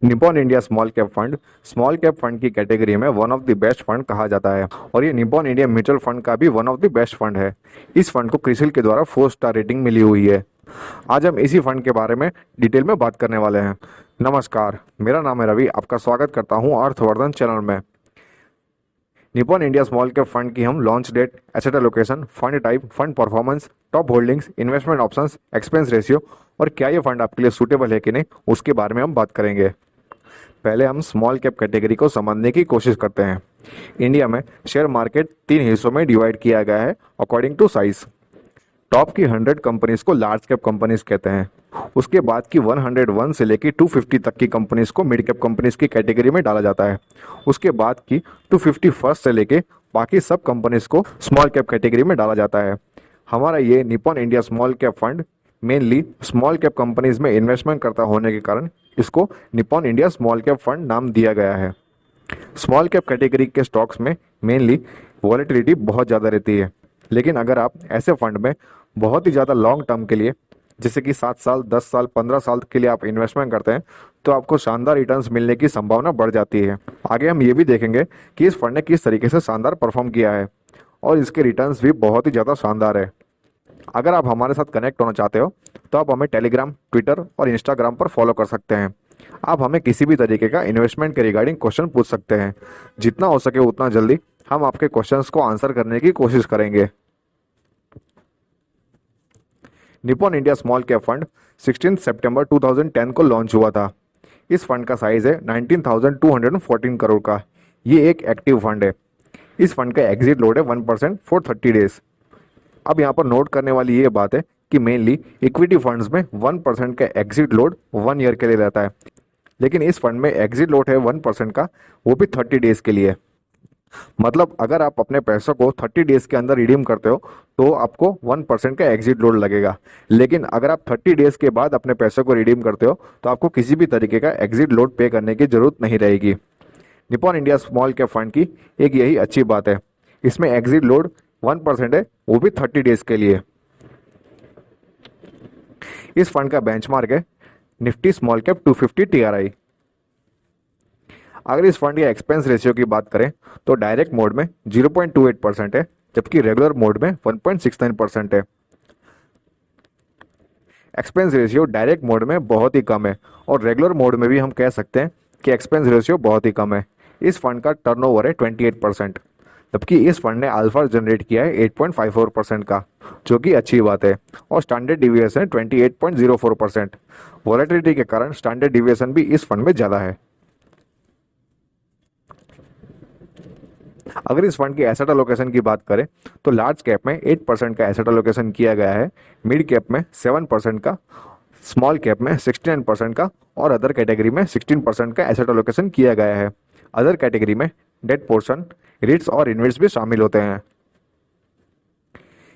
Nippon India small cap fund की category में one of the best fund कहा जाता है और ये निप्पॉन इंडिया म्यूचुअल फंड का भी one of the best fund है। इस फंड को क्रिसिल के द्वारा 4 स्टार रेटिंग मिली हुई है। आज हम इसी फंड के बारे में डिटेल में बात करने वाले हैं। नमस्कार, मेरा नाम है रवि। आपका स्वागत करता हूं अर्थवर्धन चैनल में। Nippon India small cap fund की हम launch date, asset allocation, fund type, fund performance, top holdings, investment options, expense ratio और क्या ये फंड आपके लिए सूटेबल है कि नहीं, उसके बारे में हम बात करेंगे। पहले हम स्मॉल कैप कैटेगरी को समझने की कोशिश करते हैं। इंडिया में शेयर मार्केट 3 हिस्सों में डिवाइड किया गया है अकॉर्डिंग टू साइज। टॉप की 100 कंपनीज को लार्ज कैप कंपनीज कहते हैं। उसके बाद की 101 से लेकर 250 तक की कंपनीज को मिड कैप कंपनीज की कैटेगरी में डाला जाता है। उसके बाद की 251 से लेके बाकी सब कंपनीज को स्मॉल कैप कैटेगरी में डाला जाता है। हमारा ये Nippon India small cap fund mainly small cap companies में इन्वेस्टमेंट करता होने के कारण इसको Nippon India small cap fund नाम दिया गया है। स्मॉल कैप कैटेगरी के स्टॉक्स में मेनली वॉलेटिलिटी बहुत ज़्यादा रहती है, लेकिन अगर आप ऐसे फंड में बहुत ही ज़्यादा लॉन्ग टर्म के लिए, जैसे कि 7 साल, 10 साल, 15 साल के लिए आप इन्वेस्टमेंट करते हैं, तो आपको शानदार रिटर्न्स मिलने की संभावना बढ़ जाती है। आगे हम ये भी देखेंगे कि इस फंड ने किस तरीके से शानदार परफॉर्म किया है और इसके रिटर्न्स भी बहुत ही ज़्यादा शानदार है। अगर आप हमारे साथ कनेक्ट होना चाहते हो तो आप हमें टेलीग्राम, ट्विटर और इंस्टाग्राम पर फॉलो कर सकते हैं। आप हमें किसी भी तरीके का इन्वेस्टमेंट के रिगार्डिंग क्वेश्चन पूछ सकते हैं। जितना हो सके उतना जल्दी हम आपके क्वेश्चंस को आंसर करने की कोशिश करेंगे। Nippon India small cap fund 16 सितंबर 2010 को लॉन्च हुआ था। इस फंड का साइज है 19,214 करोड़ का। ये एक एक्टिव फंड है। इस फंड का एग्जिट लोड है 1% फॉर 30 डेज। अब यहाँ पर नोट करने वाली ये बात है कि मेनली इक्विटी फंड्स में 1% का एग्जिट लोड 1 ईयर के लिए रहता है, लेकिन इस फंड में एग्जिट लोड है 1% का, वो भी 30 डेज के लिए। मतलब अगर आप अपने पैसों को 30 डेज के अंदर रिडीम करते हो तो आपको 1% का एग्जिट लोड लगेगा, लेकिन अगर आप 30 डेज के बाद अपने पैसों को रिडीम करते हो तो आपको किसी भी तरीके का एग्जिट लोड पे करने की जरूरत नहीं रहेगी। Nippon India small cap fund की एक यही अच्छी बात है, इसमें एग्जिट लोड 1% है, वो भी 30 डेज के लिए। इस फंड का बेंचमार्क है निफ्टी स्मॉल कैप 250 TRI। अगर इस फंड के एक्सपेंस रेशियो की बात करें तो डायरेक्ट मोड में 0.28% है, जबकि रेगुलर मोड में 1.69% है। एक्सपेंस रेशियो डायरेक्ट मोड में बहुत ही कम है और रेगुलर मोड में भी हम कह सकते हैं कि एक्सपेंस रेशियो बहुत ही कम है। इस फंड का टर्नओवर है 28%, जबकि इस फंड ने अल्फा जनरेट किया है 8.54% का, जो कि अच्छी बात है। और स्टैंडर्ड डिविएशन है 28.04%। वॉलेटिलिटी के कारण स्टैंडर्ड डिविएशन भी इस फंड में ज़्यादा है। अगर इस फंड की एसेट एलोकेशन की बात करें तो लार्ज कैप में 8% का एसेट एलोकेशन किया गया है, मिड कैप में 7% का, स्मॉल कैप में 69% का और अदर कैटेगरी में 16% का एसेट एलोकेशन किया गया है। अदर कैटेगरी में डेट पोर्शन, रिट्स और इन्वेस्ट भी शामिल होते हैं।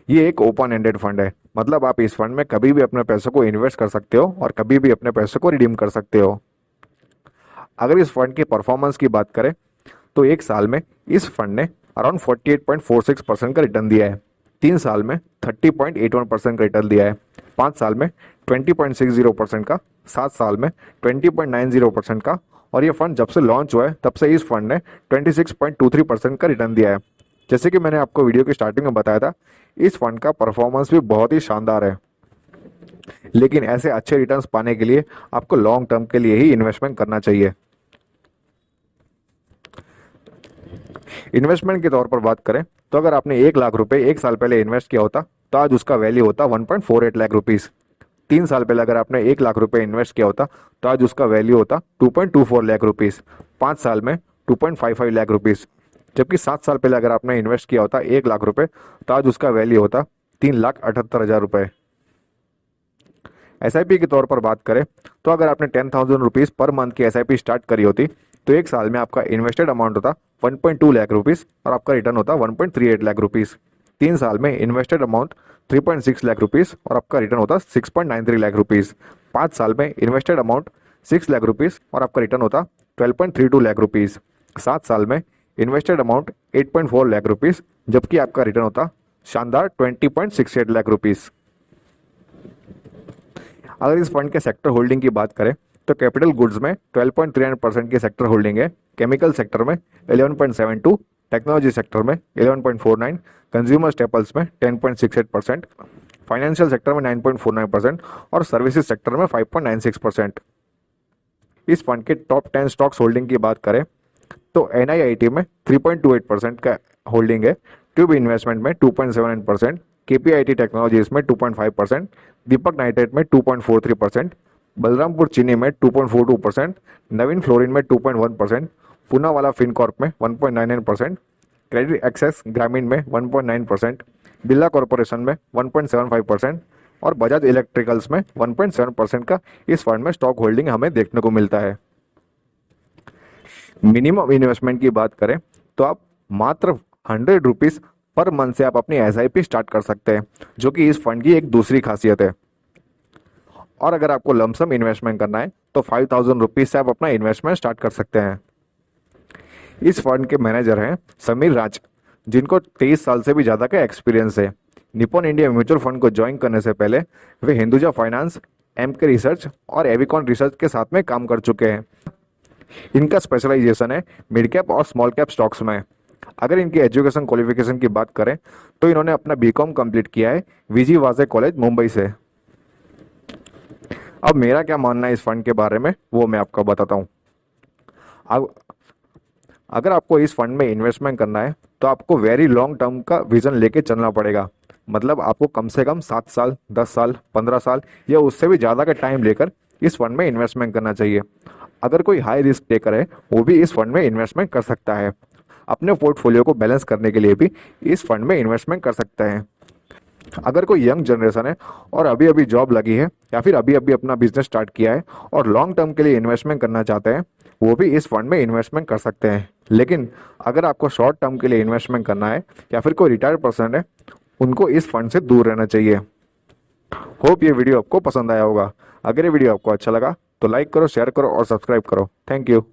ये एक ओपन एंडेड फंड है, मतलब आप इस फंड में कभी भी अपने पैसों को इन्वेस्ट कर सकते हो और कभी भी अपने पैसों को रिडीम कर सकते हो। अगर इस फंड की परफॉर्मेंस की बात करें तो एक साल में इस फंड ने अराउंड 48.46% का रिटर्न दिया है, 3 साल में 30.81% का रिटर्न दिया है, 5 साल में 20.60% का, 7 साल में 20.90% का, और ये फंड जब से लॉन्च हुआ है तब से इस फंड ने 26.23% का रिटर्न दिया है। जैसे कि मैंने आपको वीडियो की स्टार्टिंग में बताया था, इस फंड का परफॉर्मेंस भी बहुत ही शानदार है, लेकिन ऐसे अच्छे रिटर्न्स पाने के लिए आपको लॉन्ग टर्म के लिए ही इन्वेस्टमेंट करना चाहिए। इन्वेस्टमेंट के तौर पर बात करें तो अगर आपने 1 लाख रुपए 1 साल पहले इन्वेस्ट किया होता तो आज उसका वैल्यू होता 1.48 लाख रुपीज़। 3 साल पहले अगर आपने 1 लाख रुपए इन्वेस्ट किया होता तो आज उसका वैल्यू होता 2.24 लाख रुपीज़। 5 साल में 2.55 लाख रुपीज़, जबकि 7 साल पहले अगर आपने इन्वेस्ट किया होता 1 लाख रुपए तो आज उसका वैल्यू होता 3,78,000 रुपये। SIP के तौर पर बात करें तो अगर आपने 10,000 रुपीज़ पर मंथ की SIP स्टार्ट करी होती तो एक साल में आपका इन्वेस्टेड अमाउंट होता 1.2 लाख रुपीज़ और आपका रिटर्न होता 1.38 लाख रुपीज़। 3 साल में इन्वेस्टेड अमाउंट 3.6 लाख रुपीज़ और आपका रिटर्न होता 6.93 लाख रुपीज़। 5 साल में इन्वेस्टेड अमाउंट 6 लाख रुपीज़ और आपका रिटर्न होता 12.32 लाख रुपीज़। 7 साल में इन्वेस्टेड अमाउंट 8.4 लाख रुपीज़, जबकि आपका रिटर्न होता शानदार 20.68 लाख रुपीज़। अगर इस फंड के सेक्टर होल्डिंग की बात करें तो कैपिटल गुड्स में 12.39% की सेक्टर होल्डिंग है, केमिकल सेक्टर में 11.72, टेक्नोलॉजी सेक्टर में 11.49, कंज्यूमर स्टेपल्स में 10.68%, फाइनेंशियल सेक्टर में 9.49% और सर्विसेज सेक्टर में 5.96%। इस फंड के टॉप 10 स्टॉक्स होल्डिंग की बात करें तो NIIT में 3.28% का होल्डिंग है, ट्यूब इन्वेस्टमेंट में 2.79%, KPIT टेक्नोलॉजीज में 2.5%, दीपक नाइट्रेट में 2.43%, बलरामपुर चीनी में 2.42%, नवीन फ्लोरिन में 2.1%, पूनावाला फिनकॉर्प में 1.99%, क्रेडिट एक्सेस ग्रामीण में 1.9%, बिरला कॉरपोरेशन में 1.75% और बजाज इलेक्ट्रिकल्स में 1.7% का इस फंड में स्टॉक होल्डिंग हमें देखने को मिलता है। मिनिमम इन्वेस्टमेंट की बात करें तो आप मात्र 100 रुपीज़ पर मंथ से आप अपनी SIP स्टार्ट कर सकते हैं, जो कि इस फंड की एक दूसरी खासियत है। और अगर आपको लमसम इन्वेस्टमेंट करना है तो 5000 रुपीज़ से आप अपना इन्वेस्टमेंट स्टार्ट कर सकते हैं। इस फंड के मैनेजर हैं समीर राज, जिनको 23 साल से भी ज़्यादा का एक्सपीरियंस है। निपॉन इंडिया म्यूचुअल फंड को ज्वाइन करने से पहले वे हिंदुजा फाइनेंस, MK रिसर्च और एविकॉन रिसर्च के साथ में काम कर चुके हैं। इनका स्पेशलाइजेशन है मिड कैप और स्मॉल कैप स्टॉक्स में। अगर इनकी एजुकेशन क्वालिफिकेशन की बात करें तो इन्होंने अपना BCom कंप्लीट किया है VG वाजे कॉलेज मुंबई से। अब मेरा क्या मानना है इस फंड के बारे में वो मैं आपको बताता हूँ। अब अगर आपको इस फंड में इन्वेस्टमेंट करना है तो आपको वेरी लॉन्ग टर्म का विजन लेके चलना पड़ेगा। मतलब आपको कम से कम 7 साल, 10 साल, 15 साल या उससे भी ज़्यादा का टाइम लेकर इस फंड में इन्वेस्टमेंट करना चाहिए। अगर कोई हाई रिस्क टेकर है वो भी इस फंड में इन्वेस्टमेंट कर सकता है। अपने पोर्टफोलियो को बैलेंस करने के लिए भी इस फंड में इन्वेस्टमेंट कर सकते हैं। अगर कोई यंग जनरेशन है और अभी अभी जॉब लगी है या फिर अभी अभी अपना बिजनेस स्टार्ट किया है और लॉन्ग टर्म के लिए इन्वेस्टमेंट करना चाहते हैं, वो भी इस फंड में इन्वेस्टमेंट कर सकते हैं। लेकिन अगर आपको शॉर्ट टर्म के लिए इन्वेस्टमेंट करना है या फिर कोई रिटायर्ड पर्सन है, उनको इस फंड से दूर रहना चाहिए। होप ये वीडियो आपको पसंद आया होगा। अगर ये वीडियो आपको अच्छा लगा तो लाइक करो, शेयर करो और सब्सक्राइब करो। Thank you.